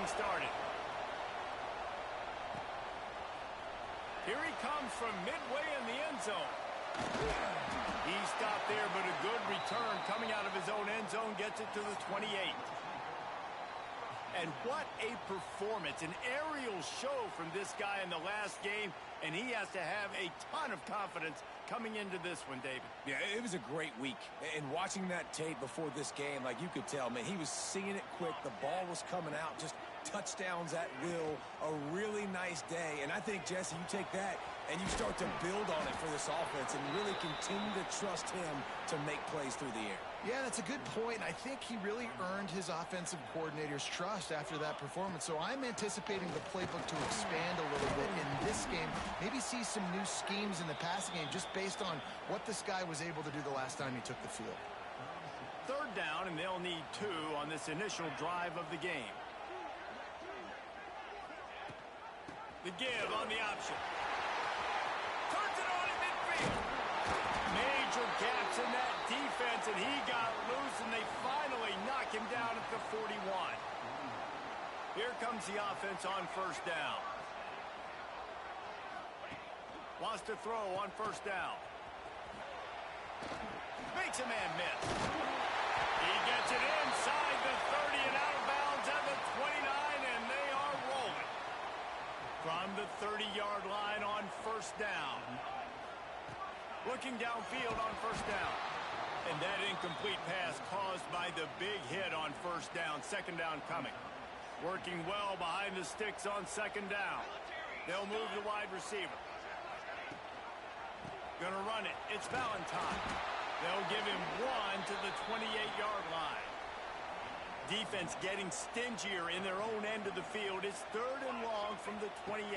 started. Here he comes from midway in the end zone. He stopped there, but a good return coming out of his own end zone gets it to the 28. And what a performance, an aerial show from this guy in the last game, and he has to have a ton of confidence coming into this one, David. Yeah, it was a great week. And watching that tape before this game, like you could tell, man, he was seeing it quick. The ball was coming out, just touchdowns at will, a really nice day. And I think, Jesse, you take that and you start to build on it for this offense and really continue to trust him to make plays through the air. Yeah, that's a good point. I think he really earned his offensive coordinator's trust after that performance. So I'm anticipating the playbook to expand a little bit in this game. Maybe see some new schemes in the passing game just based on what this guy was able to do the last time he took the field. Third down, and they'll need 2 on this initial drive of the game. The give on the option. Turns it on in midfield. Major gaps in that defense, and he got loose, and they finally knock him down at the 41. Here comes the offense on first down. Wants to throw on first down. Makes a man miss. He gets it inside the 30 and out of bounds at the 29, and they are rolling. From the 30-yard line on first down. Looking downfield on first down. And that incomplete pass caused by the big hit on first down. Second down coming. Working well behind the sticks on second down. They'll move the wide receiver. Gonna run it. It's Valentine. They'll give him 1 to the 28-yard line. Defense getting stingier in their own end of the field. It's third and long from the 28.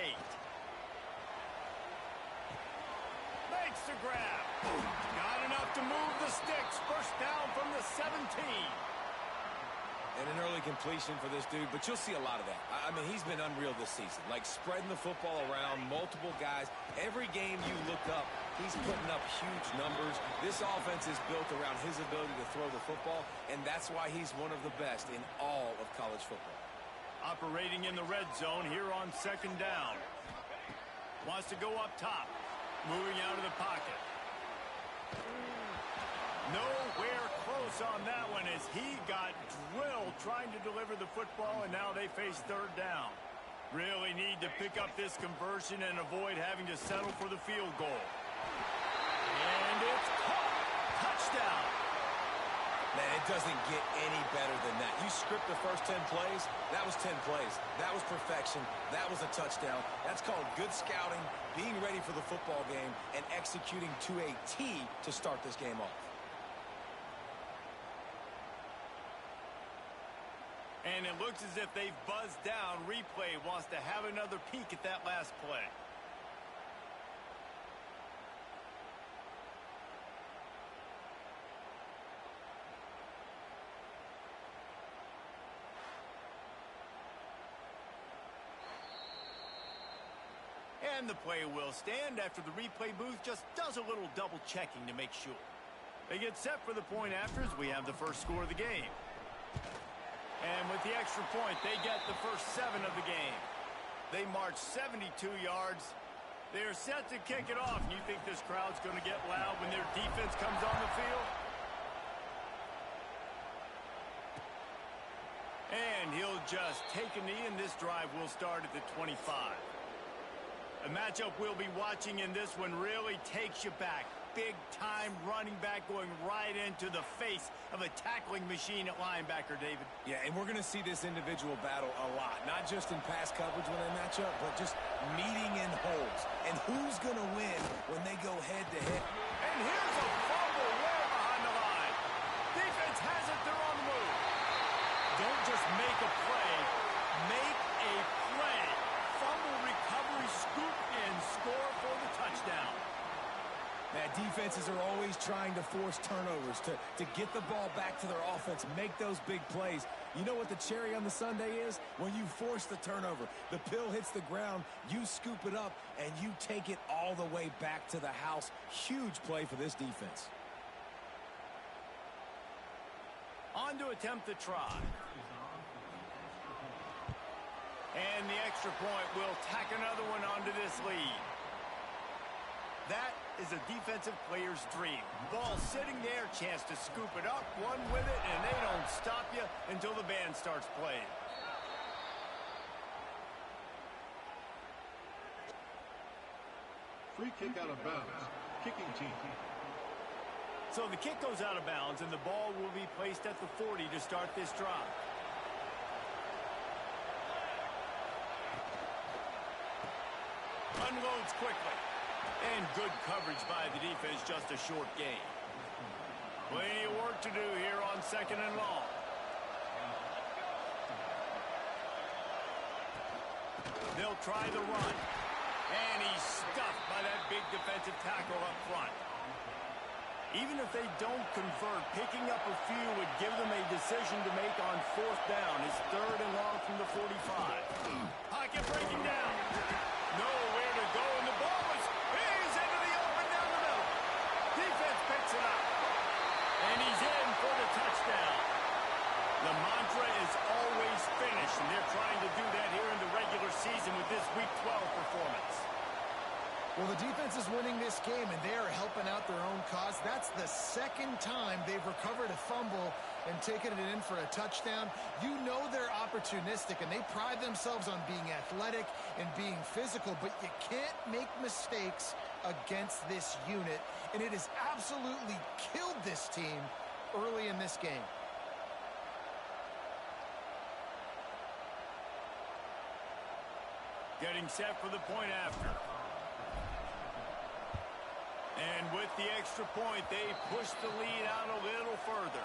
Makes the grab. Got enough to move the sticks. First down from the 17. And an early completion for this dude, but you'll see a lot of that. I mean, he's been unreal this season. Like spreading the football around, multiple guys. Every game you look up, he's putting up huge numbers. This offense is built around his ability to throw the football, and that's why he's one of the best in all of college football. Operating in the red zone here on second down. Wants to go up top. Moving out of the pocket. Nowhere close on that one as he got drilled trying to deliver the football, and now they face third down. Really need to pick up this conversion and avoid having to settle for the field goal. And it's caught. Touchdown. Man, it doesn't get any better than that. You script the first 10 plays, that was 10 plays. That was perfection. That was a touchdown. That's called good scouting, being ready for the football game, and executing to a T to start this game off. And it looks as if they've buzzed down. Replay wants to have another peek at that last play. And the play will stand after the replay booth just does a little double checking to make sure. They get set for the point after as we have the first score of the game. And with the extra point, they get the first 7 of the game. They march 72 yards. They are set to kick it off. And you think this crowd's going to get loud when their defense comes on the field? And he'll just take a knee, and this drive will start at the 25. A matchup we'll be watching in this one really takes you back. Big-time running back going right into the face of a tackling machine at linebacker, David. Yeah, and we're going to see this individual battle a lot. Not just in pass coverage when they match up, but just meeting in holes. And who's going to win when they go head-to-head? And here's a fumble way behind the line. Defense has it. They're on the move. Don't just make a play. Make a play. Fumble recovery, scoop, and score for the touchdown. Man, defenses are always trying to force turnovers to get the ball back to their offense, make those big plays. You know what the cherry on the sundae is? When you force the turnover, the pill hits the ground, you scoop it up, and you take it all the way back to the house. Huge play for this defense. On to attempt the try. And the extra point will tack another one onto this lead. That is a defensive player's dream. Ball sitting there, chance to scoop it up, one with it, and they don't stop you until the band starts playing. Free kick out of bounds. Kicking team. So the kick goes out of bounds, and the ball will be placed at the 40 to start this drive. Unloads quickly. And good coverage by the defense, just a short gain. Plenty of work to do here on 2nd and long. They'll try the run. And he's stuffed by that big defensive tackle up front. Even if they don't convert, picking up a few would give them a decision to make on 4th down. It's 3rd and long from the 45. Pocket breaking down. Nowhere to go, and the ball is he's into the open down the middle. Defense picks it up. And he's in for the touchdown. The mantra is always finish, and they're trying to do that here in the regular season with this Week 12 performance. Well, the defense is winning this game, and they are helping out their own cause. That's the 2nd time they've recovered a fumble and taken it in for a touchdown. You know they're opportunistic, and they pride themselves on being athletic and being physical, but you can't make mistakes against this unit, and it has absolutely killed this team early in this game. Getting set for the point after. And with the extra point, they push the lead out a little further.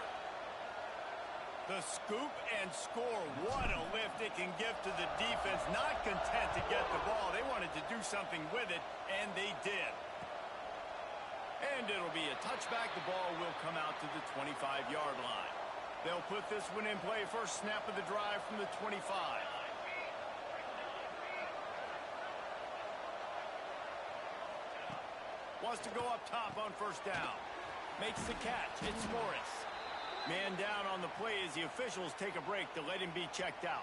The scoop and score. What a lift it can give to the defense. Not content to get the ball. They wanted to do something with it, and they did. And it'll be a touchback. The ball will come out to the 25-yard line. They'll put this one in play. First snap of the drive from the 25. Wants to go up top on 1st down. Makes the catch. It's Morris. Man down on the play as the officials take a break to let him be checked out.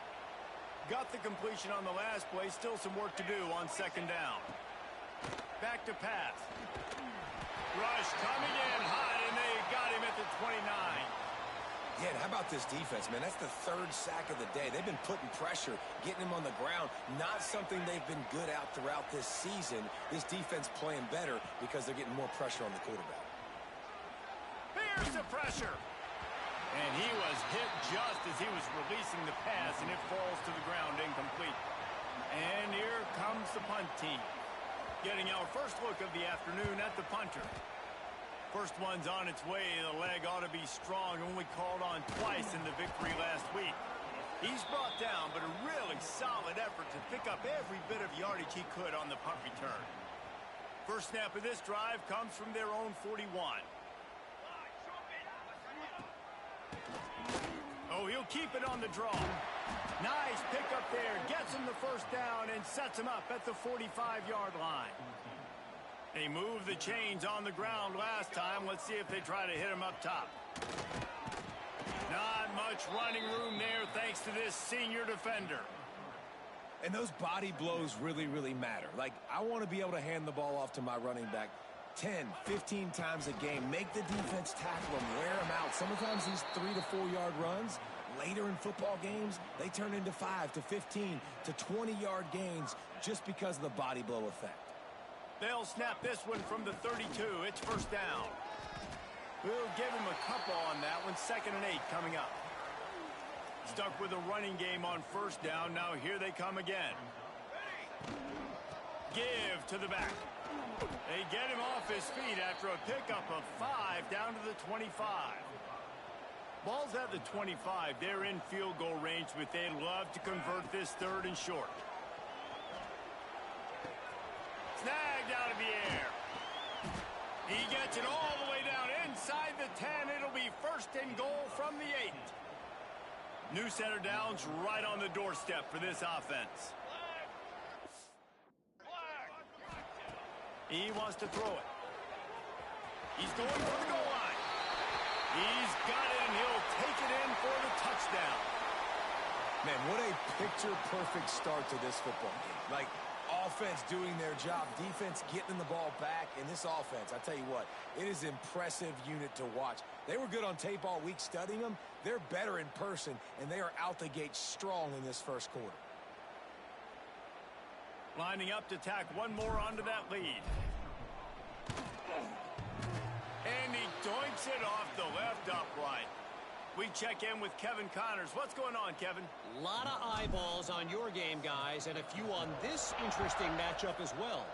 Got the completion on the last play. Still some work to do on 2nd down. Back to pass. Rush coming in hot, and they got him at the 29. Yeah, how about this defense, man? That's the 3rd sack of the day. They've been putting pressure, getting him on the ground. Not something they've been good at throughout this season. This defense playing better because they're getting more pressure on the quarterback. Here's the pressure. And he was hit just as he was releasing the pass, and it falls to the ground incomplete. And here comes the punt team. Getting our first look of the afternoon at the punter. First one's on its way. The leg ought to be strong. Only called on twice in the victory last week. He's brought down, but a really solid effort to pick up every bit of yardage he could on the punt return. First snap of this drive comes from their own 41. Oh, he'll keep it on the draw. Nice pickup there. Gets him the 1st down and sets him up at the 45-yard line. They moved the chains on the ground last time. Let's see if they try to hit him up top. Not much running room there thanks to this senior defender. And those body blows really, really matter. Like, I want to be able to hand the ball off to my running back 10, 15 times a game. Make the defense tackle him, wear him out. Sometimes these 3 to 4 yard runs, later in football games, they turn into 5 to 15 to 20-yard gains just because of the body blow effect. They'll snap this one from the 32. It's 1st down. We'll give him a couple on that one. 2nd and 8 coming up. Stuck with a running game on 1st down. Now here they come again. Give to the back. They get him off his feet after a pickup of 5 down to the 25. Ball's at the 25. They're in field goal range, but they'd love to convert this 3rd and short. Snagged out of the air. He gets it all the way down inside the 10. It'll be 1st and goal from the 8. New center downs right on the doorstep for this offense. He wants to throw it. He's going for the goal line. He's got it, and he'll take it in for the touchdown. Man, what a picture-perfect start to this football game. Like, offense doing their job, defense getting the ball back, and this offense, I tell you what, it is an impressive unit to watch. They were good on tape all week studying them. They're better in person, and they are out the gate strong in this first quarter. Lining up to tack one more onto that lead. And he doinks it off the left upright. We check in with Kevin Connors. What's going on, Kevin? A lot of eyeballs on your game, guys, and a few on this interesting matchup as well.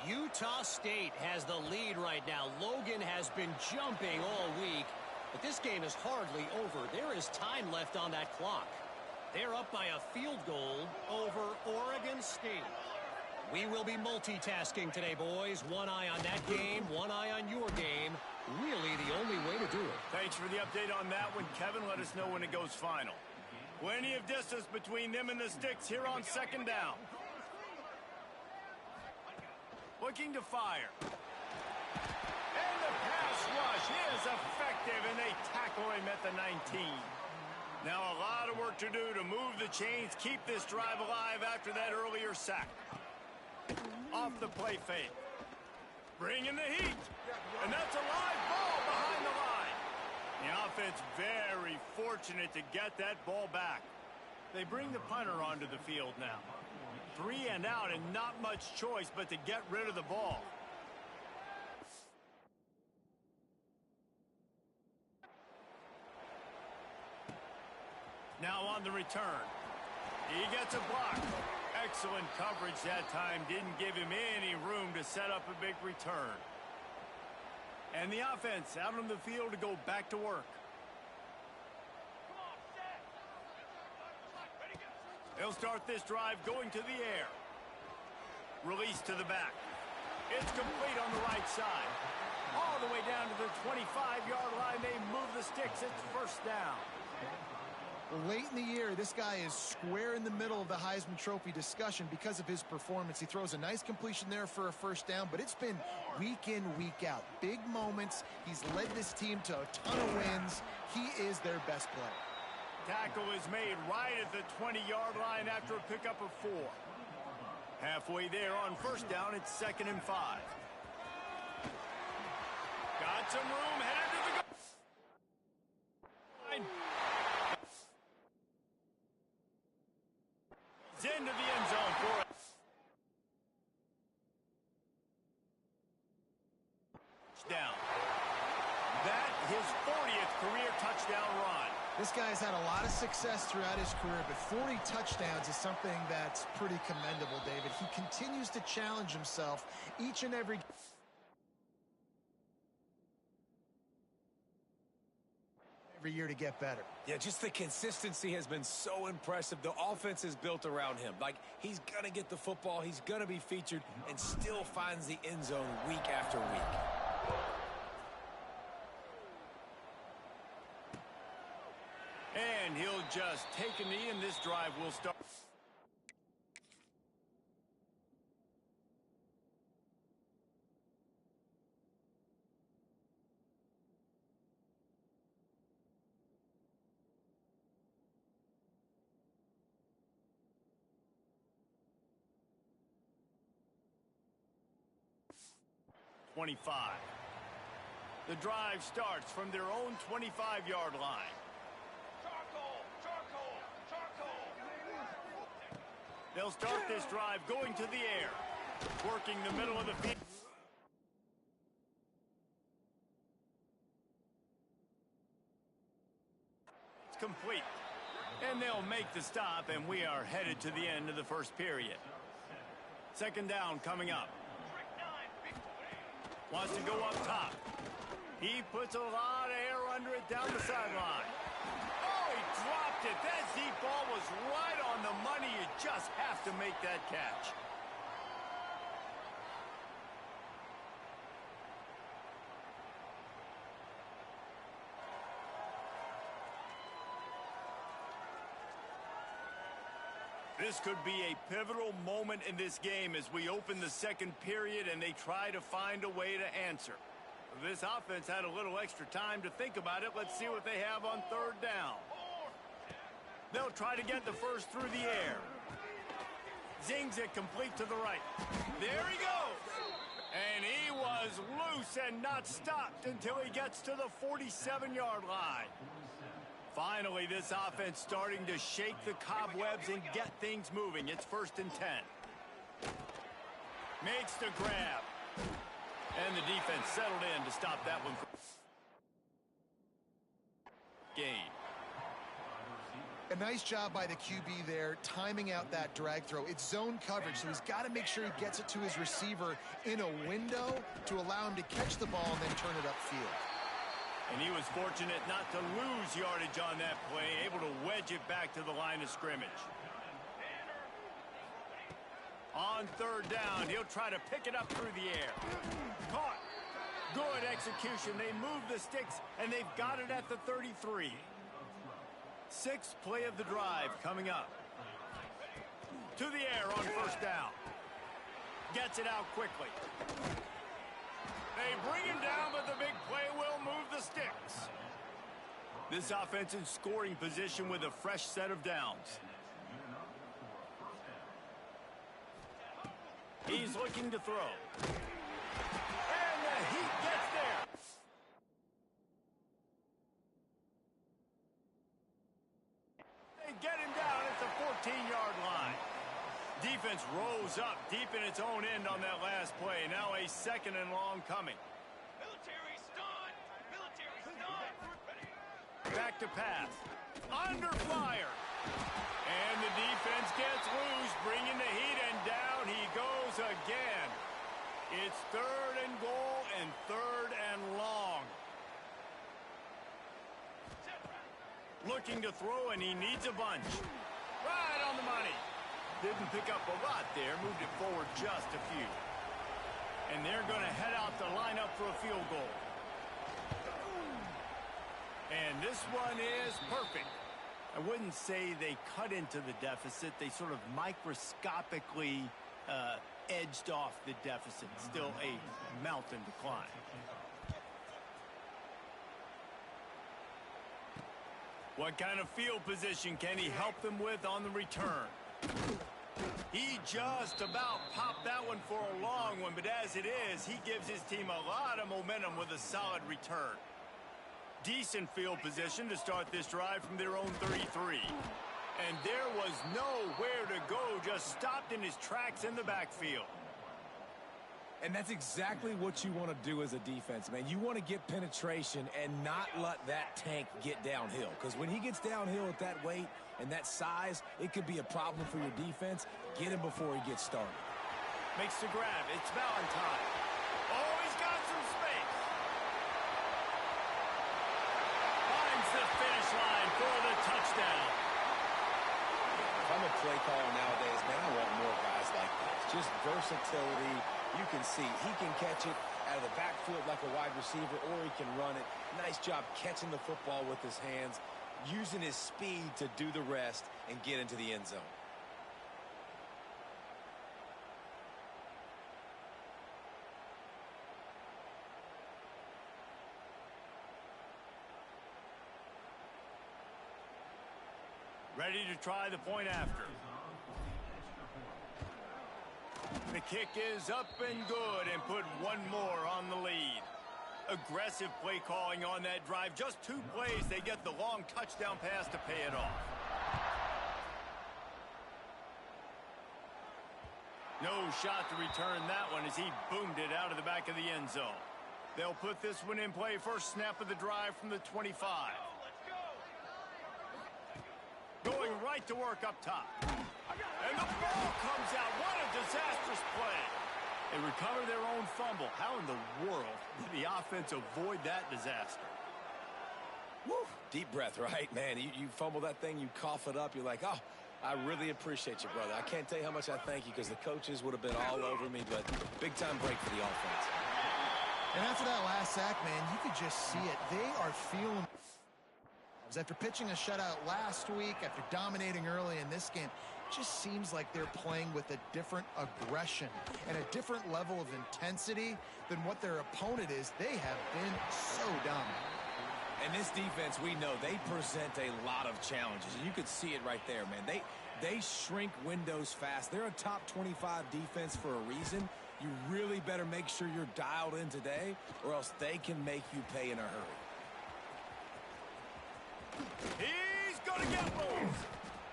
Utah State has the lead right now. Logan has been jumping all week, but this game is hardly over. There is time left on that clock. They're up by a field goal over Oregon State. We will be multitasking today, boys. One eye on that game, one eye on your game. Really the only way to do it. Thanks for the update on that one, Kevin. Let us know when it goes final. Plenty of distance between them and the sticks here on second down. Looking to fire. And the pass rush is effective, and they tackle him at the 19. Now a lot of work to do to move the chains, keep this drive alive after that earlier sack. Off the play fake. Bring in the heat. And that's a live ball behind the line. The offense very fortunate to get that ball back. They bring the punter onto the field now. 3 and out and not much choice but to get rid of the ball. Now on the return. He gets a block. Excellent coverage that time. Didn't give him any room to set up a big return. And the offense out on the field to go back to work. They'll start this drive going to the air. Release to the back. It's complete on the right side. All the way down to the 25-yard line. They move the sticks. It's first down. Late in the year, this guy is square in the middle of the Heisman Trophy discussion because of his performance. He throws a nice completion there for a first down, but it's been week in, week out. Big moments. He's led this team to a ton of wins. He is their best player. Tackle is made right at the 20-yard line after a pickup of 4. Halfway there on first down, it's 2nd and 5. Got some room, headed to the goal line. Into the end zone for it. Down. That his 40th career touchdown run. This guy's had a lot of success throughout his career, but 40 touchdowns is something that's pretty commendable, David. He continues to challenge himself each and every year to get better. Yeah, just the consistency has been so impressive. The offense is built around him. Like, he's going to get the football, he's going to be featured, and still finds the end zone week after week. And he'll just take a knee, and this drive will start. The drive starts from their own 25-yard line. They'll start this drive going to the air, working the middle of the field. It's complete. And they'll make the stop, and we are headed to the end of the first period. 2nd down coming up. Wants to go up top. He puts a lot of air under it down the sideline. Oh, he dropped it. That deep ball was right on the money. You just have to make that catch. This could be a pivotal moment in this game as we open the second period and they try to find a way to answer. This offense had a little extra time to think about it. Let's see what they have on 3rd down. They'll try to get the first through the air. Zings it complete to the right. There he goes. And he was loose and not stopped until he gets to the 47-yard line. Finally, this offense starting to shake the cobwebs and get things moving. It's 1st and 10. Makes the grab. And the defense settled in to stop that one. Gain. A nice job by the QB there, timing out that drag throw. It's zone coverage, so he's got to make sure he gets it to his receiver in a window to allow him to catch the ball and then turn it upfield. And he was fortunate not to lose yardage on that play, able to wedge it back to the line of scrimmage. On 3rd down, he'll try to pick it up through the air. Caught. Good execution. They move the sticks, and they've got it at the 33. 6th play of the drive coming up. To the air on 1st down. Gets it out quickly. They bring him down, but the big play will move the sticks. This offense in scoring position with a fresh set of downs. He's looking to throw. And the heat gets there. They get him down at the 14-yard line. Defense rose up deep in its own end on that last play. Now a 2nd and long coming. Military stun! Military stun! Back to pass. Under fire. And the defense gets loose, bringing the heat, and down he goes again. It's 3rd and goal and 3rd and long. Looking to throw, and he needs a bunch. Right on the money. Didn't pick up a lot there, moved it forward just a few. And they're going to head out to line up for a field goal. And this one is perfect. I wouldn't say they cut into the deficit. They sort of microscopically edged off the deficit. Still a mountain to climb. What kind of field position can he help them with on the return? He just about popped that one for a long one, but as it is, he gives his team a lot of momentum with a solid return. Decent field position to start this drive from their own 33. And there was nowhere to go, just stopped in his tracks in the backfield. And that's exactly what you want to do as a defense, man. You want to get penetration and not let that tank get downhill. Because when he gets downhill at that weight and that size, it could be a problem for your defense. Get him before he gets started. Makes the grab. It's Valentine. Oh, he's got some space. Finds the finish line for the touchdown. If I'm a play caller nowadays, man, I want more guys like this. Just versatility. You can see he can catch it out of the backfield like a wide receiver, or he can run it. Nice job catching the football with his hands, using his speed to do the rest and get into the end zone. Ready to try the point after. The kick is up and good, and put one more on the lead. Aggressive play calling on that drive. Just 2 plays, they get the long touchdown pass to pay it off. No shot to return that one as he boomed it out of the back of the end zone. They'll put this one in play. First snap of the drive from the 25. Going right to work up top. And the ball comes out. What a disastrous play. They recover their own fumble. How in the world did the offense avoid that disaster? Woo. Deep breath, right? Man, you fumble that thing, you cough it up. You're like, oh, I really appreciate you, brother. I can't tell you how much I thank you because the coaches would have been all over me, but big-time break for the offense. And after that last sack, man, you could just see it. They are feeling... After pitching a shutout last week, after dominating early in this game, it just seems like they're playing with a different aggression and a different level of intensity than what their opponent is. They have been so dominant. And this defense, we know, they present a lot of challenges. And you could see it right there, man. They shrink windows fast. They're a top 25 defense for a reason. You really better make sure you're dialed in today, or else they can make you pay in a hurry. He's going to get moved.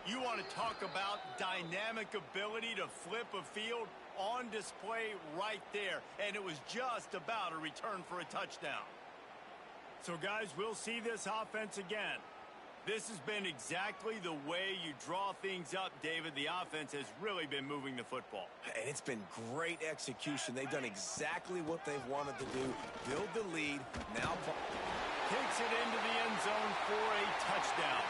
You want to talk about dynamic ability to flip a field? On display right there. And it was just about a return for a touchdown. So, guys, we'll see this offense again. This has been exactly the way you draw things up, David. The offense has really been moving the football. And it's been great execution. They've done exactly what they've wanted to do. Build the lead. Now kicks it into the end zone for a touchdown.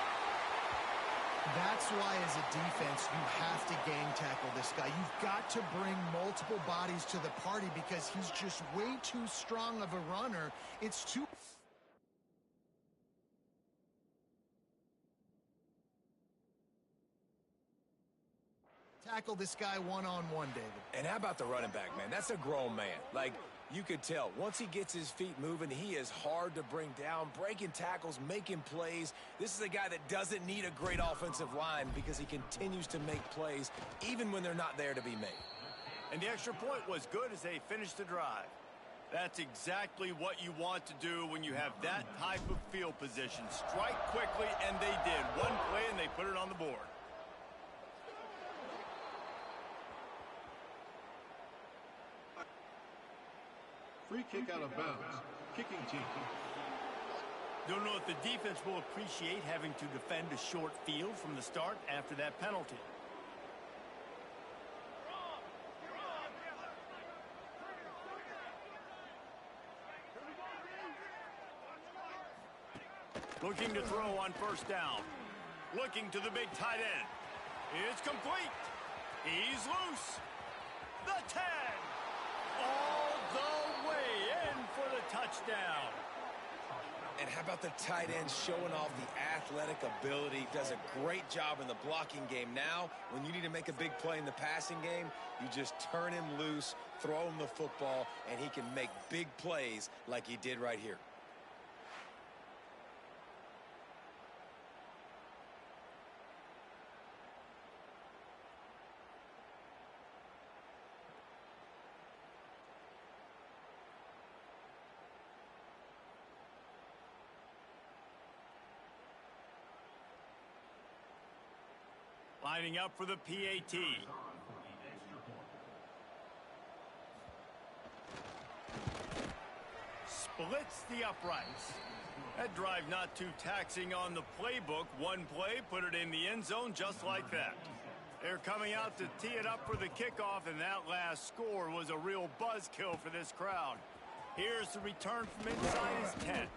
That's why, as a defense, you have to gang tackle this guy. You've got to bring multiple bodies to the party because he's just way too strong of a runner. It's too... Tackle this guy one-on-one, David. And how about the running back, man? That's a grown man. Like, you could tell, once he gets his feet moving, he is hard to bring down, breaking tackles, making plays. This is a guy that doesn't need a great offensive line because he continues to make plays even when they're not there to be made. And the extra point was good as they finished the drive. That's exactly what you want to do when you have that type of field position. Strike quickly, and they did. One play, and they put it on the board. Free kick out of bounds. Kicking team. Don't know if the defense will appreciate having to defend a short field from the start after that penalty. Looking to throw on first down. Looking to the big tight end. It's complete. He's loose. The 10. All the way in for the touchdown. And how about the tight end showing off the athletic ability? Does a great job in the blocking game. Now, when you need to make a big play in the passing game, you just turn him loose, throw him the football, and he can make big plays like he did right here. Lining up for the PAT. Splits the uprights. That drive not too taxing on the playbook. One play, put it in the end zone just like that. They're coming out to tee it up for the kickoff, and that last score was a real buzzkill for this crowd. Here's the return from inside his 10.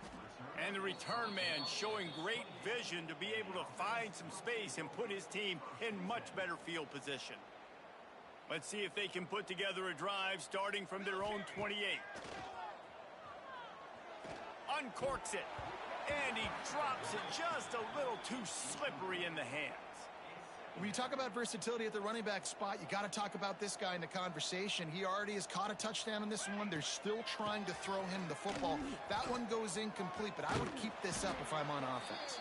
And the return man showing great vision to be able to find some space and put his team in much better field position. Let's see if they can put together a drive starting from their own 28. Uncorks it. And he drops it just a little too slippery in the hands. When you talk about versatility at the running back spot, you got to talk about this guy in the conversation. He already has caught a touchdown in this one. They're still trying to throw him the football. That one goes incomplete, but I would keep this up if I'm on offense.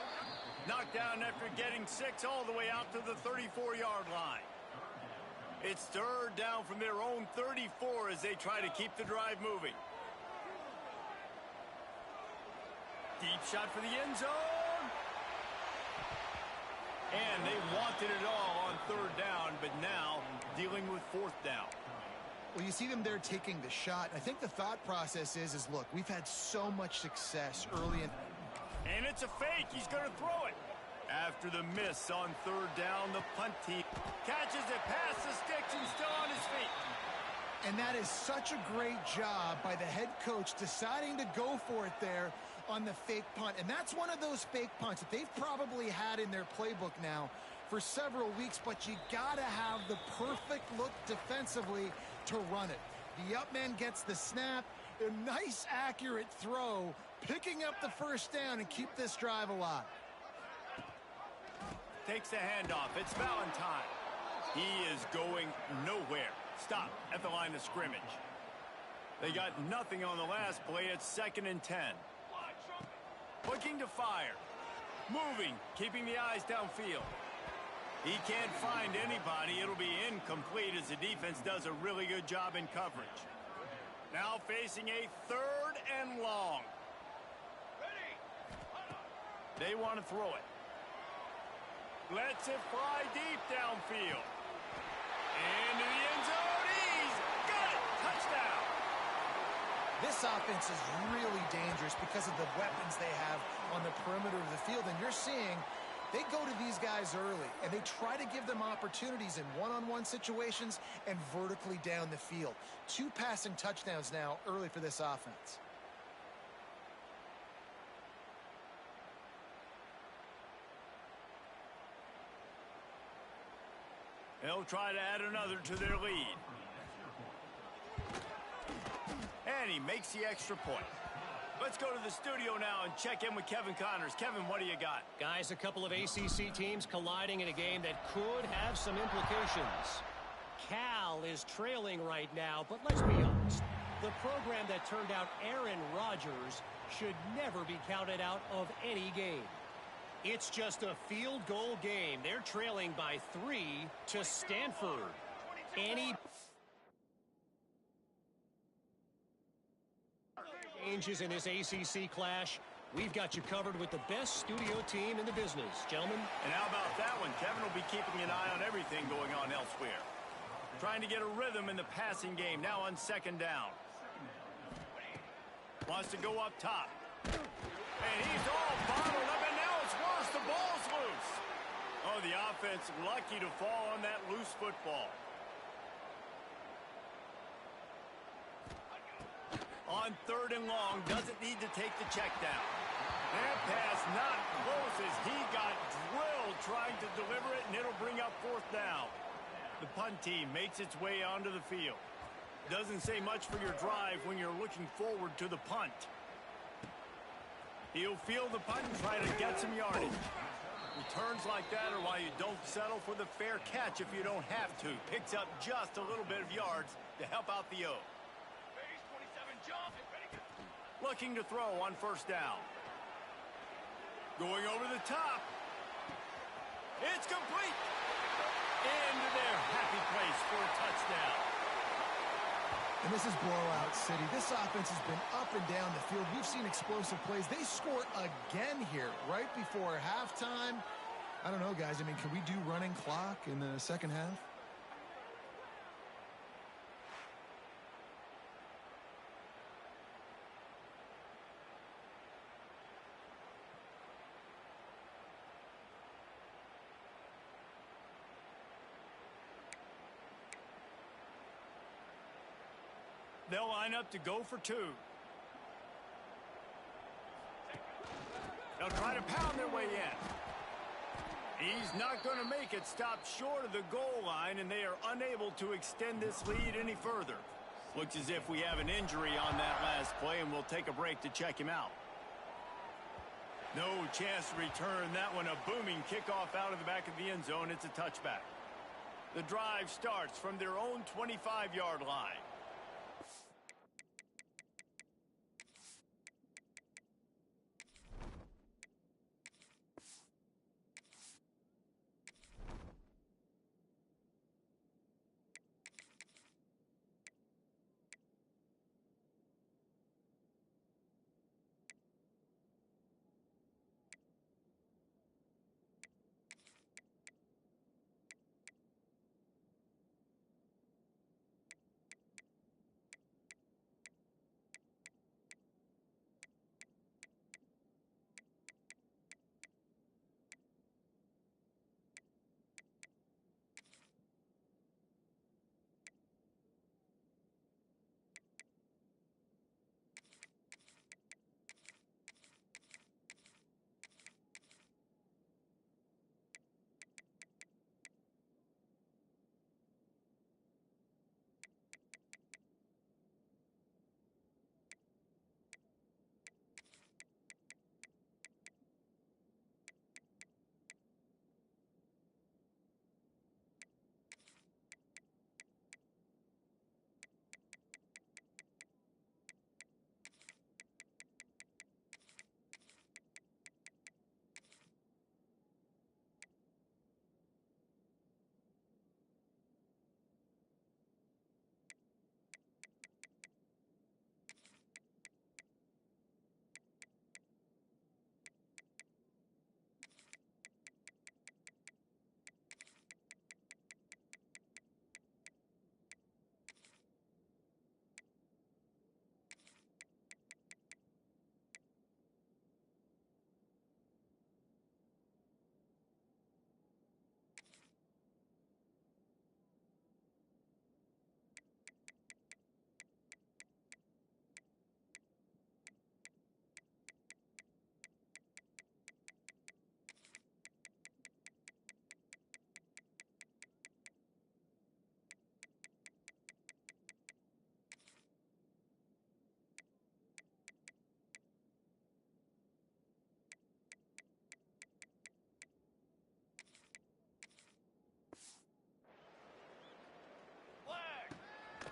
Knocked down after getting 6 all the way out to the 34-yard line. It's third down from their own 34 as they try to keep the drive moving. Deep shot for the end zone. And they wanted it all on third down, but now dealing with fourth down. Well, you see them there taking the shot. I think the thought process is look, we've had so much success early in. And it's a fake. He's going to throw it. After the miss on third down, the punt team catches it past the sticks and still on his feet. And that is such a great job by the head coach deciding to go for it there on the fake punt. And that's one of those fake punts that they've probably had in their playbook now for several weeks, but you got to have the perfect look defensively to run it. The up man gets the snap, a nice accurate throw, picking up the first down and keep this drive alive. Takes the handoff. It's Valentine. He is going nowhere. Stop at the line of scrimmage. They got nothing on the last play. It's 2nd and 10. Looking to fire. Moving, keeping the eyes downfield. He can't find anybody. It'll be incomplete as the defense does a really good job in coverage. Now facing a 3rd and long. They want to throw it. Lets it fly deep downfield. Into the end zone. He's got it. Touchdown. This offense is really dangerous because of the weapons they have on the perimeter of the field. And you're seeing they go to these guys early, and they try to give them opportunities in one-on-one situations and vertically down the field. 2 passing touchdowns now early for this offense. They'll try to add another to their lead. And he makes the extra point. Let's go to the studio now and check in with Kevin Connors. Kevin, what do you got? Guys, a couple of ACC teams colliding in a game that could have some implications. Cal is trailing right now, but let's be honest. The program that turned out Aaron Rodgers should never be counted out of any game. It's just a field goal game. They're trailing by 3 to Stanford. Any changes in this ACC clash, we've got you covered with the best studio team in the business, gentlemen. And how about that one? Kevin will be keeping an eye on everything going on elsewhere. Trying to get a rhythm in the passing game, now on 2nd down. Wants to go up top. And he's all bottled up, and now it's worse. The ball's loose. Oh, the offense lucky to fall on that loose football. On 3rd and long, doesn't need to take the check down. That pass not close as he got drilled trying to deliver it, and it'll bring up 4th down. The punt team makes its way onto the field. Doesn't say much for your drive when you're looking forward to the punt. He'll field the punt and try to get some yardage. Returns like that are why you don't settle for the fair catch if you don't have to. Picks up just a little bit of yards to help out the O. Looking to throw on 1st down. Going over the top. It's complete. Into their happy place for a touchdown. And this is blowout city. This offense has been up and down the field. We've seen explosive plays. They score again here right before halftime. I don't know, guys. I mean, can we do running clock in the 2nd half? They'll line up to go for 2. They'll try to pound their way in. He's not going to make it. Stopped short of the goal line, and they are unable to extend this lead any further. Looks as if we have an injury on that last play, and we'll take a break to check him out. No chance to return that one. A booming kickoff out of the back of the end zone. It's a touchback. The drive starts from their own 25-yard line.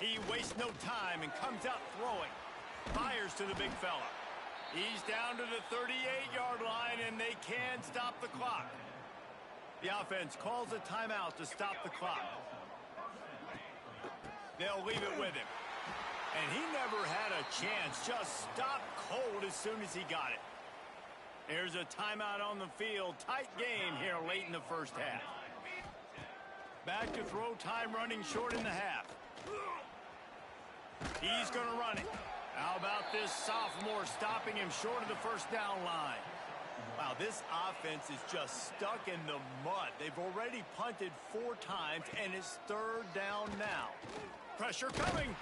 He wastes no time and comes out throwing. Fires to the big fella. He's down to the 38-yard line, and they can stop the clock. The offense calls a timeout to stop the clock. They'll leave it with him. And he never had a chance. Just stopped cold as soon as he got it. There's a timeout on the field. Tight game here late in the first half. Back to throw, time running short in the half. He's going to run it. How about this sophomore stopping him short of the first down line? Wow, this offense is just stuck in the mud. They've already punted 4 times, and it's 3rd down now. Pressure coming.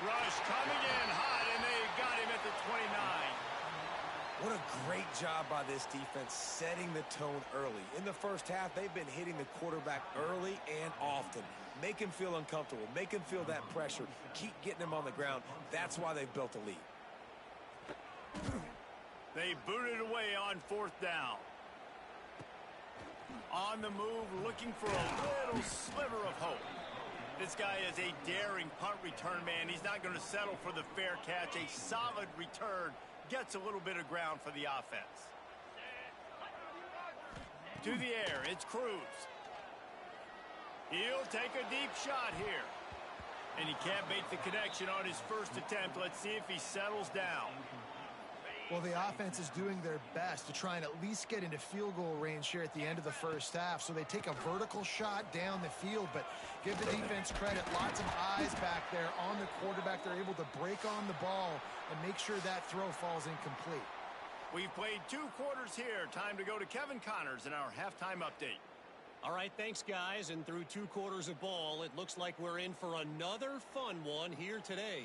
Rush coming in hot, and they got him at the 29. What a great job by this defense setting the tone early. In the first half, they've been hitting the quarterback early and often. Make him feel uncomfortable. Make him feel that pressure. Keep getting him on the ground. That's why they've built a lead. They booted away on 4th down. On the move, looking for a little sliver of hope. This guy is a daring punt return man. He's not going to settle for the fair catch. A solid return gets a little bit of ground for the offense. To the air, it's Cruz. He'll take a deep shot here. And he can't make the connection on his first attempt. Let's see if he settles down. Well, the offense is doing their best to try and at least get into field goal range here at the end of the first half. So they take a vertical shot down the field, but give the defense credit. Lots of eyes back there on the quarterback. They're able to break on the ball and make sure that throw falls incomplete. We've played 2 quarters here. Time to go to Kevin Connors in our halftime update. All right, thanks, guys. And through 2 quarters of ball, it looks like we're in for another fun one here today.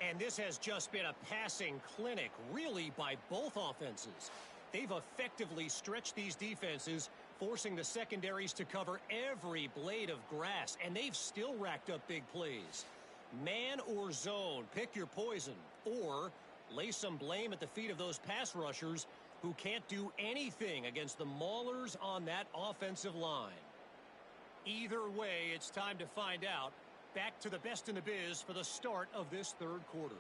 And this has just been a passing clinic, really, by both offenses. They've effectively stretched these defenses, forcing the secondaries to cover every blade of grass, and they've still racked up big plays. Man or zone, pick your poison, or lay some blame at the feet of those pass rushers who can't do anything against the maulers on that offensive line. Either way, it's time to find out. Back to the best in the biz for the start of this 3rd quarter.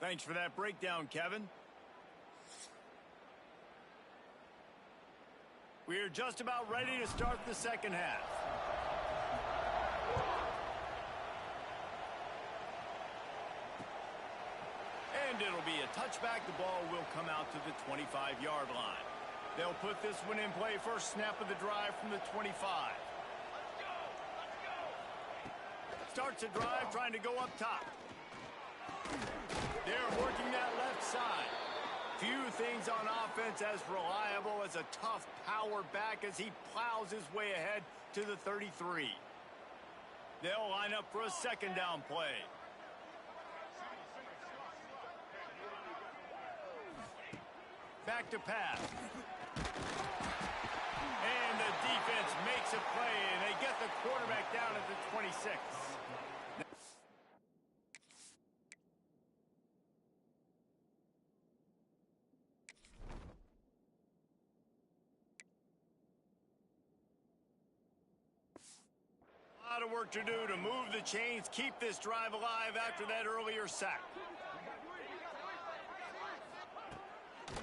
Thanks for that breakdown, Kevin. We're just about ready to start the second half. And it'll be a touchback. The ball will come out to the 25-yard line. They'll put this one in play. First snap of the drive from the 25. Starts a drive trying to go up top. They're working that left side. Few things on offense as reliable as a tough power back as he plows his way ahead to the 33. They'll line up for a second down play. Back to pass. And the defense makes a play, and they get the quarterback down at the 26. A lot of work to do to move the chains, keep this drive alive after that earlier sack.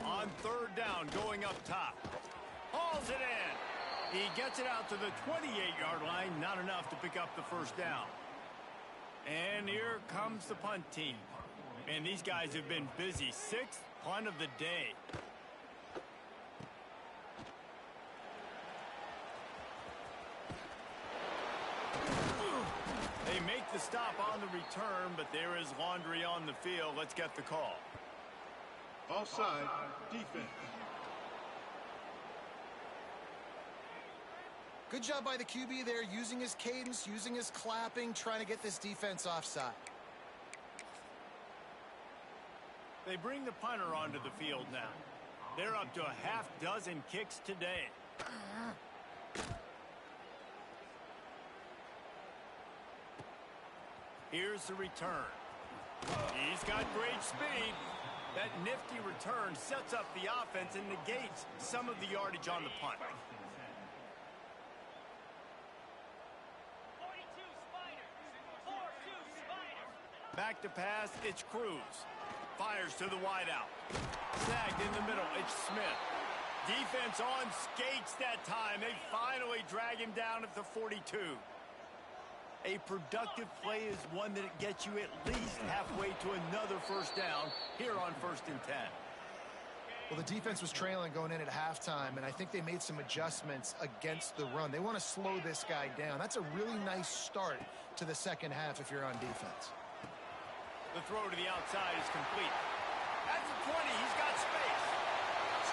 On 3rd down, going up top. Hauls it in. He gets it out to the 28-yard line. Not enough to pick up the first down. And here comes the punt team. And these guys have been busy. 6th punt of the day. They make the stop on the return, but there is laundry on the field. Let's get the call. Offside, defense. Good job by the QB there, using his cadence, using his clapping, trying to get this defense offside. They bring the punter onto the field now. They're up to a half dozen kicks today. Here's the return. He's got great speed. That nifty return sets up the offense and negates some of the yardage on the punt. 42 Spiders. 4-2 Spiders. Back to pass, it's Cruz. Fires to the wideout. Snagged in the middle, it's Smith. Defense on skates that time. They finally drag him down at the 42. A productive play is one that gets you at least halfway to another first down here on 1st and 10. Well, the defense was trailing going in at halftime, and I think they made some adjustments against the run. They want to slow this guy down. That's a really nice start to the second half if you're on defense. The throw to the outside is complete. At the 20, he's got space.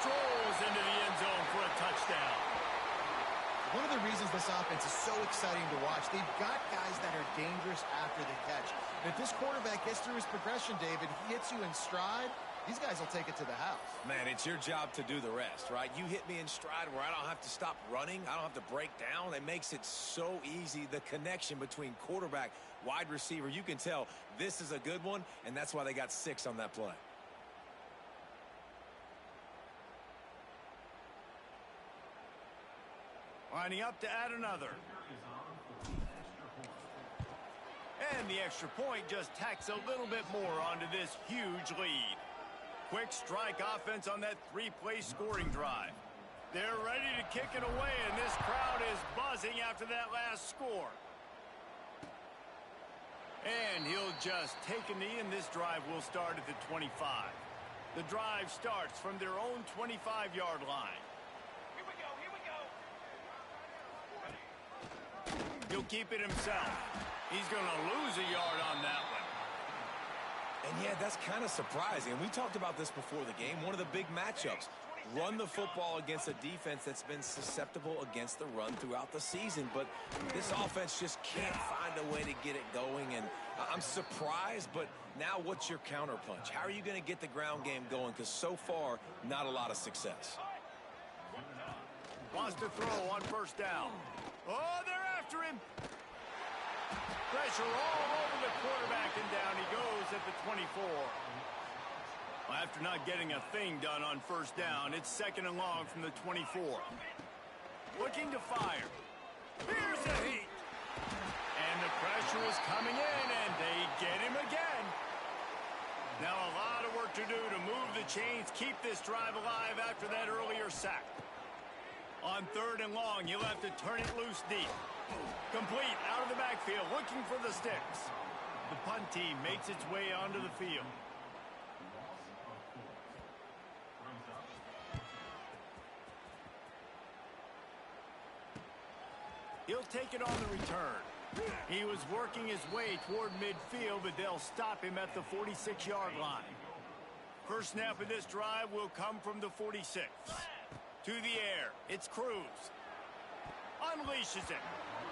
Strolls into the end zone for a touchdown. One of the reasons this offense is so exciting to watch, they've got guys that are dangerous after the catch. And if this quarterback gets through his progression, David, he hits you in stride, these guys will take it to the house. Man, it's your job to do the rest, right? You hit me in stride where I don't have to stop running. I don't have to break down. It makes it so easy, the connection between quarterback, wide receiver. You can tell this is a good one, and that's why they got 6 on that play. Lining up to add another. And the extra point just tacks a little bit more onto this huge lead. Quick strike offense on that 3-play scoring drive. They're ready to kick it away, and this crowd is buzzing after that last score. And he'll just take a knee, and this drive will start at the 25. The drive starts from their own 25-yard line. Here we go. Here we go. He'll keep it himself. He's going to lose a yard on that one. And yeah, that's kind of surprising. And we talked about this before the game. One of the big matchups. Run the football against a defense that's been susceptible against the run throughout the season. But this offense just can't find a way to get it going. And I'm surprised, but now what's your counterpunch? How are you going to get the ground game going? Because so far, not a lot of success. Wants to throw on 1st down. Oh, they're after him. Pressure all over the quarterback, and down he goes at the 24. Well, after not getting a thing done on 1st down, it's 2nd and long from the 24. Looking to fire. Here's a heat. And the pressure is coming in, and they get him again. Now a lot of work to do to move the chains, keep this drive alive after that earlier sack. On 3rd and long, he'll have to turn it loose deep. Complete out of the backfield, looking for the sticks. The punt team makes its way onto the field. He'll take it on the return. He was working his way toward midfield, but they'll stop him at the 46-yard line. First snap of this drive will come from the 46. To the air, it's Cruz. Unleashes it.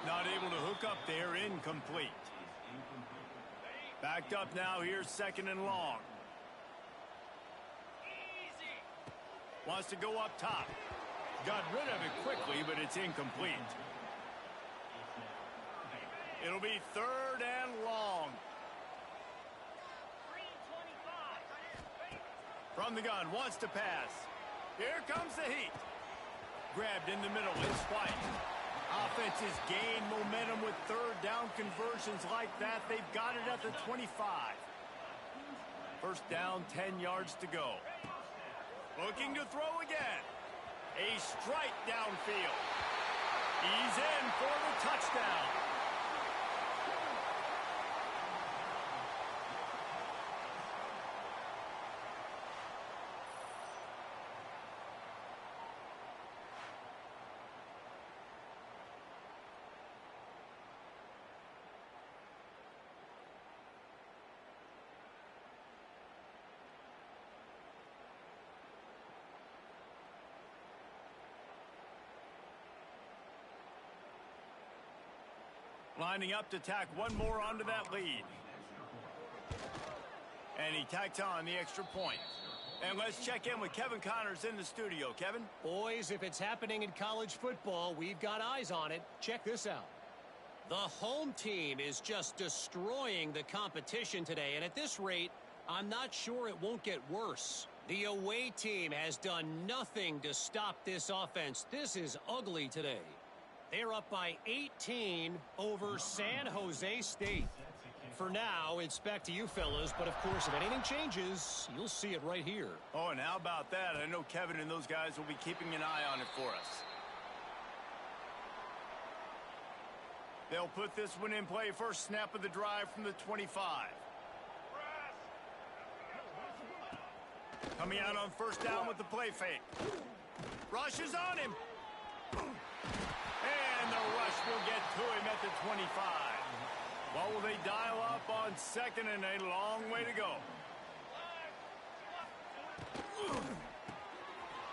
Not able to hook up there, incomplete. Backed up now, here's 2nd and long. Easy. Wants to go up top. Got rid of it quickly, but it's incomplete. It'll be 3rd and long. 3:25. From the gun, wants to pass. Here comes the heat. Grabbed in the middle, it's White. Offenses gain momentum with 3rd down conversions like that. They've got it at the 25. 1st down, 10 yards to go. Looking to throw again. A strike downfield. He's in for the touchdown. Lining up to tack one more onto that lead. And he tacks on the extra point. And let's check in with Kevin Connors in the studio. Kevin? Boys, if it's happening in college football, we've got eyes on it. Check this out. The home team is just destroying the competition today, and at this rate, I'm not sure it won't get worse. The away team has done nothing to stop this offense. This is ugly today. They're up by 18 over San Jose State. For now, it's back to you fellas, but of course, if anything changes, you'll see it right here. Oh, and how about that? I know Kevin and those guys will be keeping an eye on it for us. They'll put this one in play. First snap of the drive from the 25. Coming out on first down with the play fake. Rush is on him. And the rush will get to him at the 25. What will they dial up on second and a long way to go?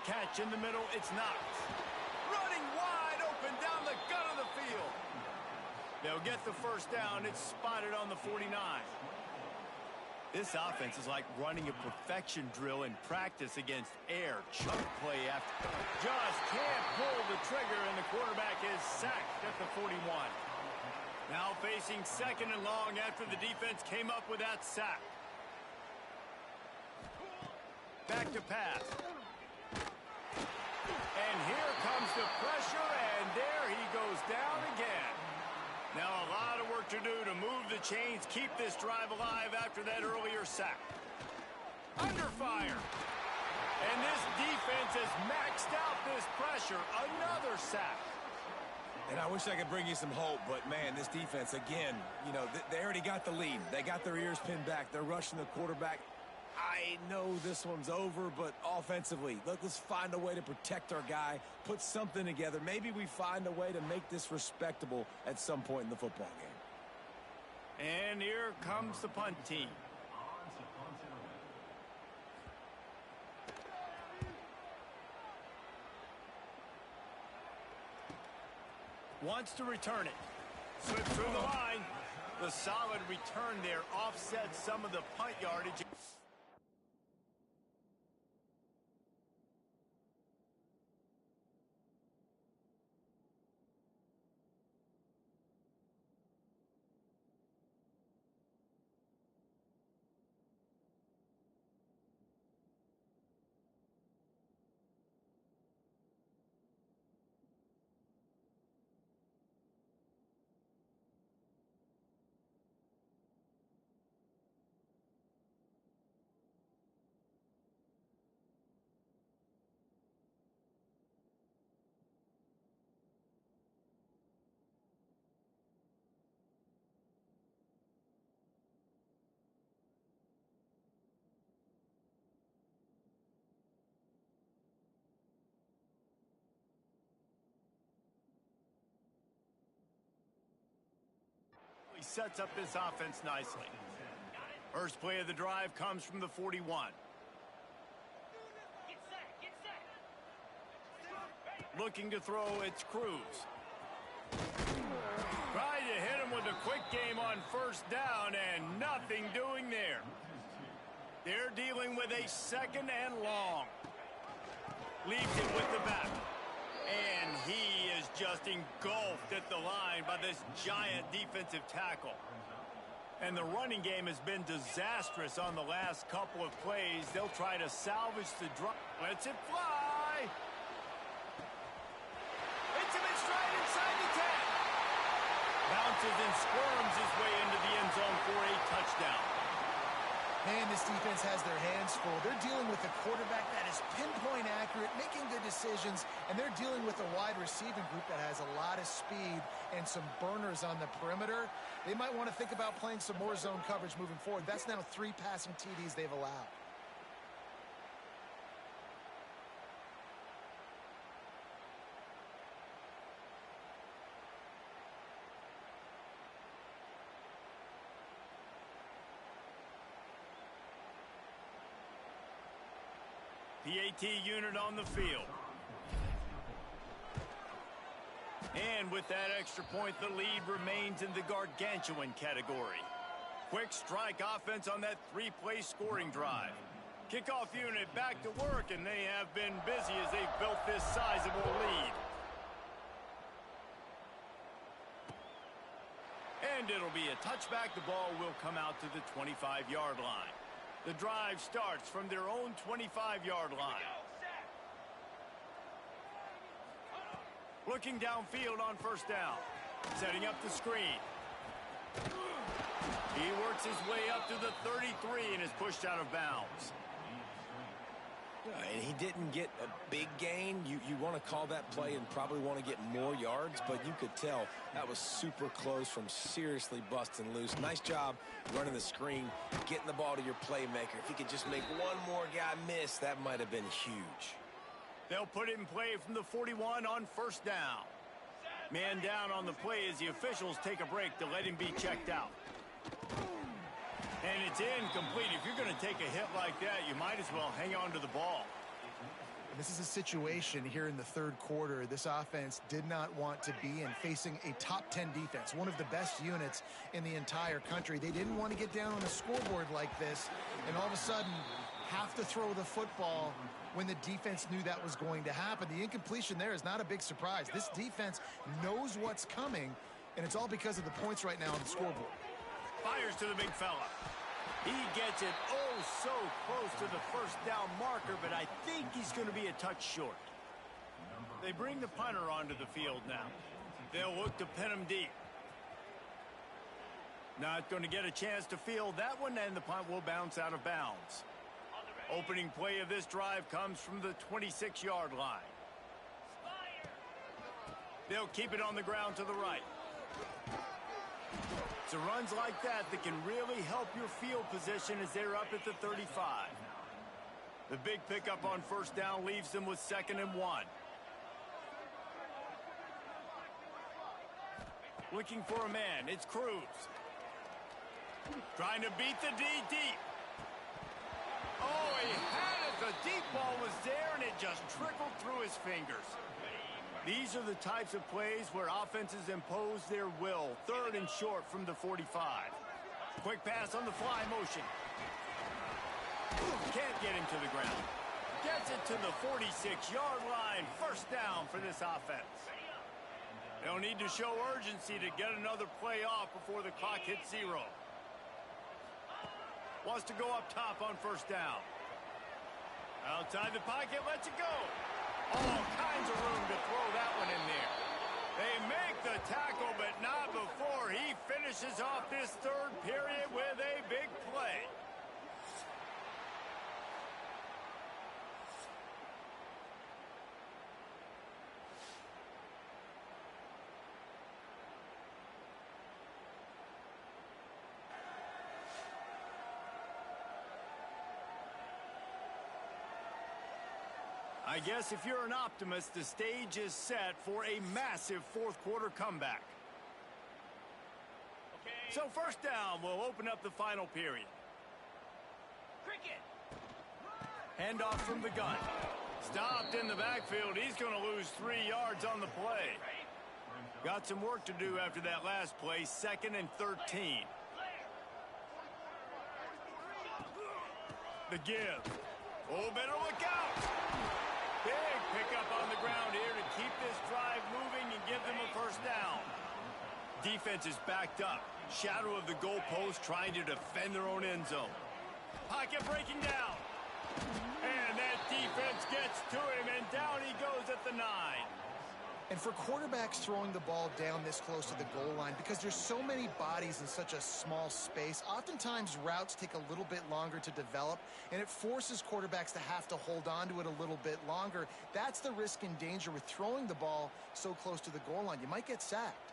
Catch in the middle, it's Knox. Running wide open down the gut of the field. They'll get the first down. It's spotted on the 49. This offense is like running a perfection drill in practice against air. Chunk play after. Just can't pull the trigger, and the quarterback is sacked at the 41. Now facing second and long after the defense came up with that sack. Back to pass. And here comes the pressure, and there he goes down again. Now a lot of work to do to move the chains, keep this drive alive after that earlier sack. Under fire. And this defense has maxed out this pressure. Another sack. And I wish I could bring you some hope, but, man, this defense, again, you know, they already got the lead. They got their ears pinned back. They're rushing the quarterback. I know this one's over, but offensively, let's find a way to protect our guy, put something together. Maybe we find a way to make this respectable at some point in the football game. And here comes the punt team. Wants to return it. Slips through the line. The solid return there offsets some of the punt yardage. He sets up this offense nicely. First play of the drive comes from the 41. Get set, get set. Looking to throw, it's Cruz. Tried to hit him with a quick game on first down, and nothing doing there. They're dealing with a second and long. Leaves it with the back. And he is just engulfed at the line by this giant defensive tackle. And the running game has been disastrous on the last couple of plays. They'll try to salvage the drop. Lets it fly. Hits him in stride inside the 10. Bounces and squirms his way into the end zone for a touchdown. Man, this defense has their hands full. They're dealing with a quarterback that is pinpoint accurate, making good decisions, and they're dealing with a wide receiving group that has a lot of speed and some burners on the perimeter. They might want to think about playing some more zone coverage moving forward. That's now 3 passing TDs they've allowed. PAT unit on the field. And with that extra point, the lead remains in the gargantuan category. Quick strike offense on that 3-play scoring drive. Kickoff unit back to work, and they have been busy as they've built this sizable lead. and it'll be a touchback. The ball will come out to the 25-yard line. The drive starts from their own 25-yard line. Looking downfield on first down. Setting up the screen. He works his way up to the 33 and is pushed out of bounds. And he didn't get a big gain. You want to call that play and probably want to get more yards, but you could tell that was super close from seriously busting loose. Nice job running the screen, getting the ball to your playmaker. If he could just make one more guy miss, that might have been huge. They'll put it in play from the 41 on first down. Man down on the play as the officials take a break to let him be checked out. And it's incomplete. If you're going to take a hit like that, you might as well hang on to the ball. This is a situation here in the third quarter this offense did not want to be in, facing a top 10 defense, one of the best units in the entire country. They didn't want to get down on a scoreboard like this and all of a sudden have to throw the football when the defense knew that was going to happen. The incompletion there is not a big surprise. This defense knows what's coming, and it's all because of the points right now on the scoreboard. Fires to the big fella. He gets it oh so close to the first down marker, but I think he's going to be a touch short. They bring the punter onto the field now. They'll look to pin him deep. Not going to get a chance to field that one, and the punt will bounce out of bounds. Opening play of this drive comes from the 26-yard line. They'll keep it on the ground to the right. So runs like that can really help your field position as they're up at the 35. The big pickup on first down leaves them with 2nd and 1. Looking for a man, it's Cruz. Trying to beat the D deep. Oh, he had it. The deep ball was there, and it just trickled through his fingers. These are the types of plays where offenses impose their will. 3rd and short from the 45. Quick pass on the fly motion. Can't get him to the ground. Gets it to the 46-yard line. First down for this offense. They'll need to show urgency to get another play off before the clock hits 0. Wants to go up top on first down. Outside the pocket, lets it go. All kinds of room to throw that one in there. They make the tackle, but not before he finishes off this third period with a big play. I guess if you're an optimist, the stage is set for a massive fourth quarter comeback. Okay. So first down will open up the final period. Cricket. Handoff from the gun. Stopped in the backfield. He's going to lose 3 yards on the play. Got some work to do after that last play. 2nd and 13. The give. Oh, better look out. Big pickup on the ground here to keep this drive moving and give them a first down. Defense is backed up. Shadow of the goalpost trying to defend their own end zone. Pocket breaking down. And that defense gets to him, and down he goes at the 9. And for quarterbacks throwing the ball down this close to the goal line, because there's so many bodies in such a small space, oftentimes routes take a little bit longer to develop, and it forces quarterbacks to have to hold on to it a little bit longer. That's the risk and danger with throwing the ball so close to the goal line. You might get sacked.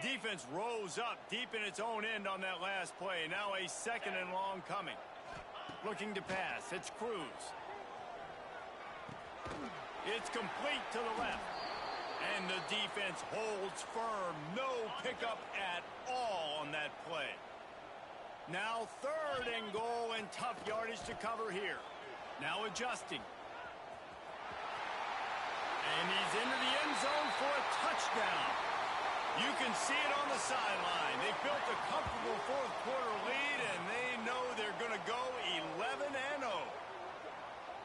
Defense rose up deep in its own end on that last play. Now a 2nd and long coming. Looking to pass. It's Cruz. It's complete to the left. And the defense holds firm. No pickup at all on that play. Now 3rd and goal and tough yardage to cover here. Now adjusting. And he's into the end zone for a touchdown. You can see it on the sideline. They built a comfortable fourth quarter lead, and they know they're going to go 11-0.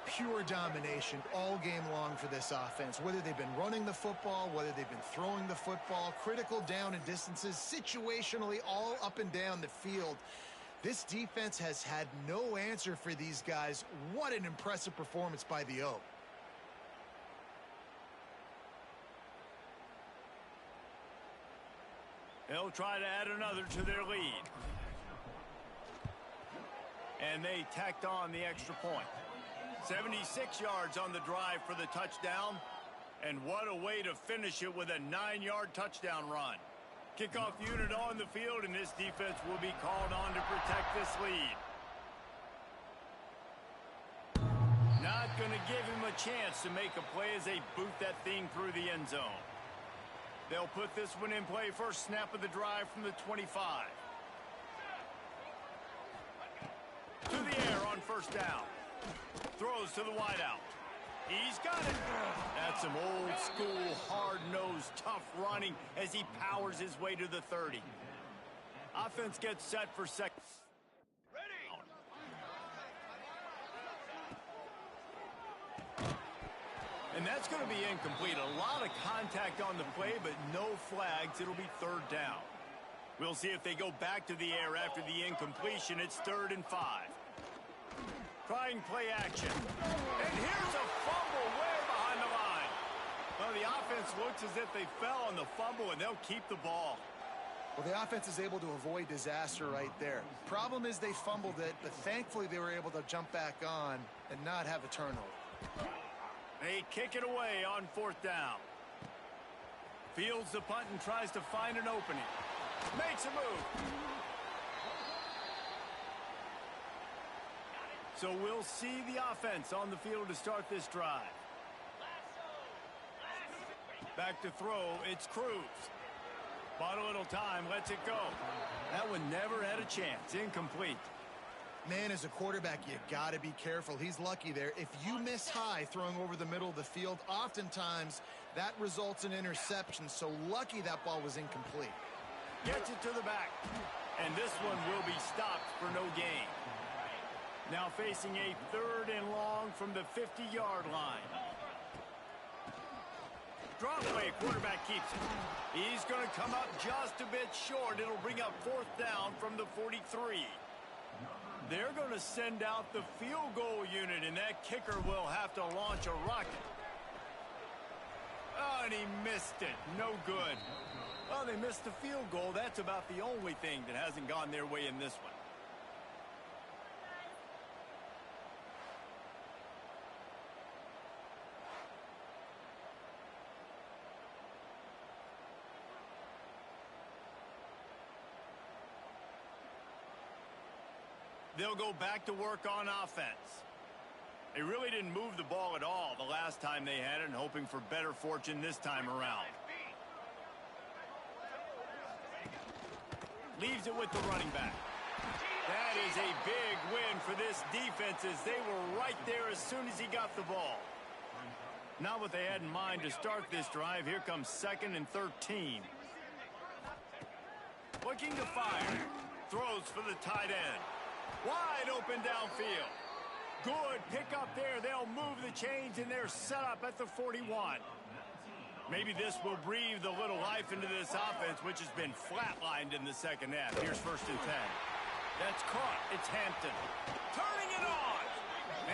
Pure domination all game long for this offense. Whether they've been running the football, whether they've been throwing the football, critical down and distances, situationally all up and down the field. This defense has had no answer for these guys. What an impressive performance by the O. They'll try to add another to their lead. And they tacked on the extra point. 76 yards on the drive for the touchdown. And what a way to finish it with a 9-yard touchdown run. Kickoff unit on the field, and this defense will be called on to protect this lead. Not going to give him a chance to make a play as they boot that thing through the end zone. They'll put this one in play first snap of the drive from the 25. To the air on first down. Throws to the wideout. He's got it. That's some old school, hard-nosed, tough running as he powers his way to the 30. Offense gets set for second. And that's going to be incomplete. A lot of contact on the play, but no flags. It'll be third down. We'll see if they go back to the air after the incompletion. It's 3rd and 5. Trying play action. And here's a fumble way behind the line. Well, the offense looks as if they fell on the fumble, and they'll keep the ball. Well, the offense is able to avoid disaster right there. Problem is they fumbled it, but thankfully they were able to jump back on and not have a turnover. They kick it away on 4th down. Fields the punt and tries to find an opening. Makes a move. So we'll see the offense on the field to start this drive. Back to throw, it's Cruz. Bought a little time, lets it go. That one never had a chance, incomplete. Man, as a quarterback, you got to be careful. He's lucky there. If you miss high throwing over the middle of the field, oftentimes that results in interception. So lucky that ball was incomplete. Gets it to the back. And this one will be stopped for no gain. Now facing a 3rd and long from the 50-yard line. Drop play, quarterback keeps it. He's going to come up just a bit short. It'll bring up 4th down from the 43. They're going to send out the field goal unit, and that kicker will have to launch a rocket. Oh, and he missed it. No good. Well, they missed the field goal. That's about the only thing that hasn't gone their way in this one. They'll go back to work on offense. They really didn't move the ball at all the last time they had it, and hoping for better fortune this time around. Leaves it with the running back. That is a big win for this defense as they were right there as soon as he got the ball. Not what they had in mind to start this drive. Here comes 2nd and 13. Looking to fire. Throws for the tight end. Wide open downfield. Good pick up there. They'll move the chains, and they're set up at the 41. Maybe this will breathe a little life into this offense, which has been flatlined in the second half. Here's 1st and 10. That's caught. It's Hampton. Turning it on.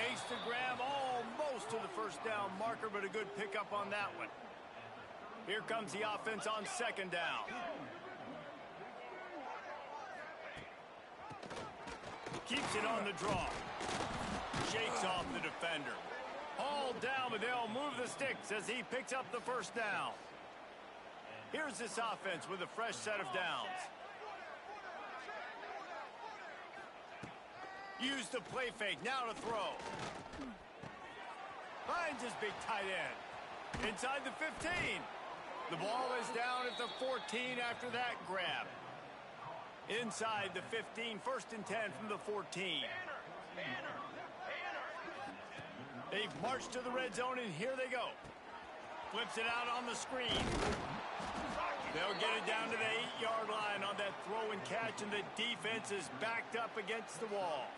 Makes the grab almost to the 1st down marker, but a good pickup on that one. Here comes the offense on 2nd down. Keeps it on the draw. Shakes off the defender. Hauled down, but they'll move the sticks as he picks up the 1st down. Here's this offense with a fresh set of downs. Use the play fake, now to throw. Finds his big tight end. Inside the 15. The ball is down at the 14 after that grab. Inside the 15, 1st and 10 from the 14. They've marched to the red zone, and here they go. Flips it out on the screen. They'll get it down to the 8-yard line on that throw and catch, and the defense is backed up against the wall.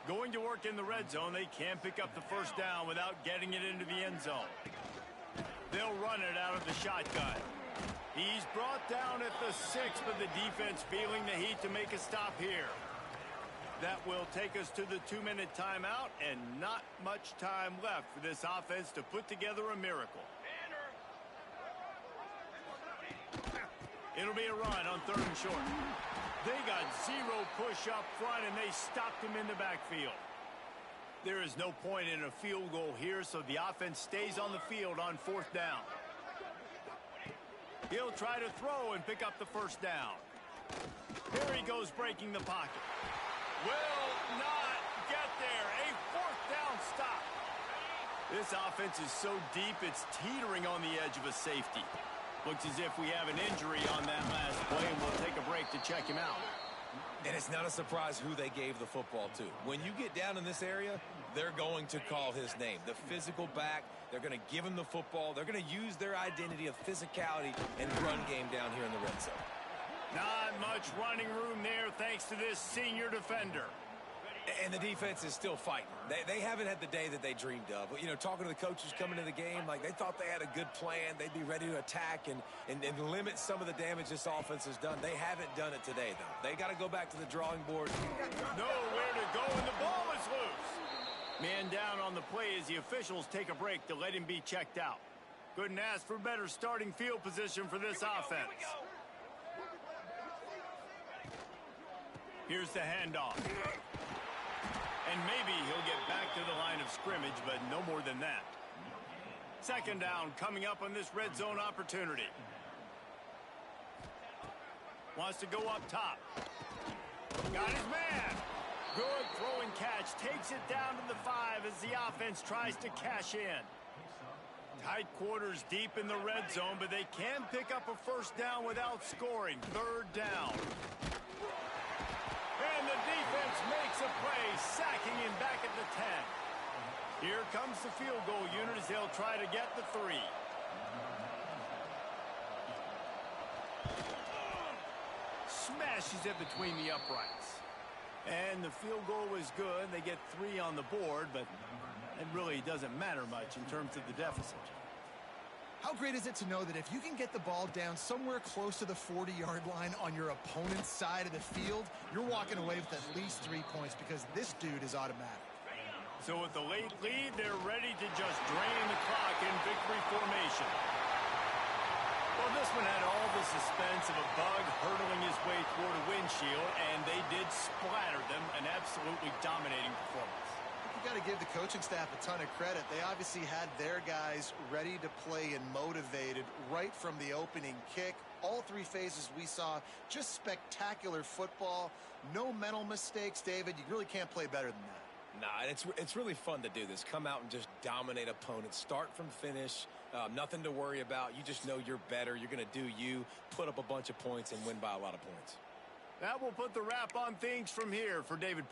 Going to work in the red zone, they can't pick up the first down without getting it into the end zone. They'll run it out of the shotgun. He's brought down at the 6, but the defense feeling the heat to make a stop here. That will take us to the 2-minute timeout, and not much time left for this offense to put together a miracle. It'll be a run on 3rd and short. They got 0 push up front, and they stopped him in the backfield. There is no point in a field goal here, so the offense stays on the field on 4th down. He'll try to throw and pick up the first down. Here he goes, breaking the pocket. Will not get there. A 4th down stop. This offense is so deep, it's teetering on the edge of a safety. Looks as if we have an injury on that last play, and we'll take a break to check him out. And it's not a surprise who they gave the football to. When you get down in this area, they're going to call his name. The physical back, they're going to give him the football. They're going to use their identity of physicality and run game down here in the red zone. Not much running room there thanks to this senior defender. And the defense is still fighting. They haven't had the day that they dreamed of. You know, talking to the coaches coming into the game, like they thought they had a good plan. They'd be ready to attack and limit some of the damage this offense has done. They haven't done it today, though. They got to go back to the drawing board. Nowhere to go, and the ball is loose. Man down on the play as the officials take a break to let him be checked out. Couldn't ask for better starting field position for this offense. Here's the handoff. And maybe he'll get back to the line of scrimmage, but no more than that. 2nd down coming up on this red zone opportunity. Wants to go up top. Got his man. Good throw and catch. Takes it down to the 5 as the offense tries to cash in. Tight quarters deep in the red zone, but they can pick up a first down without scoring. 3rd down. And the defense makes a play, sacking him back at the 10. Here comes the field goal unit as they'll try to get the 3. Smashes it between the uprights. And the field goal was good. They get 3 on the board, but it really doesn't matter much in terms of the deficit. How great is it to know that if you can get the ball down somewhere close to the 40-yard line on your opponent's side of the field, you're walking away with at least 3 points because this dude is automatic. So with the late lead, they're ready to just drain the clock in victory formation. Well, this one had all the suspense of a bug hurtling his way toward a windshield, and they did splatter them, an absolutely dominating performance. You got to give the coaching staff a ton of credit. They obviously had their guys ready to play and motivated right from the opening kick. All 3 phases we saw, just spectacular football. No mental mistakes, David. You really can't play better than that. Nah, it's really fun to do this. Come out and just dominate opponents. Start from finish. Nothing to worry about. You just know you're better. You're going to do you, put up a bunch of points, and win by a lot of points. That will put the wrap on things from here for David.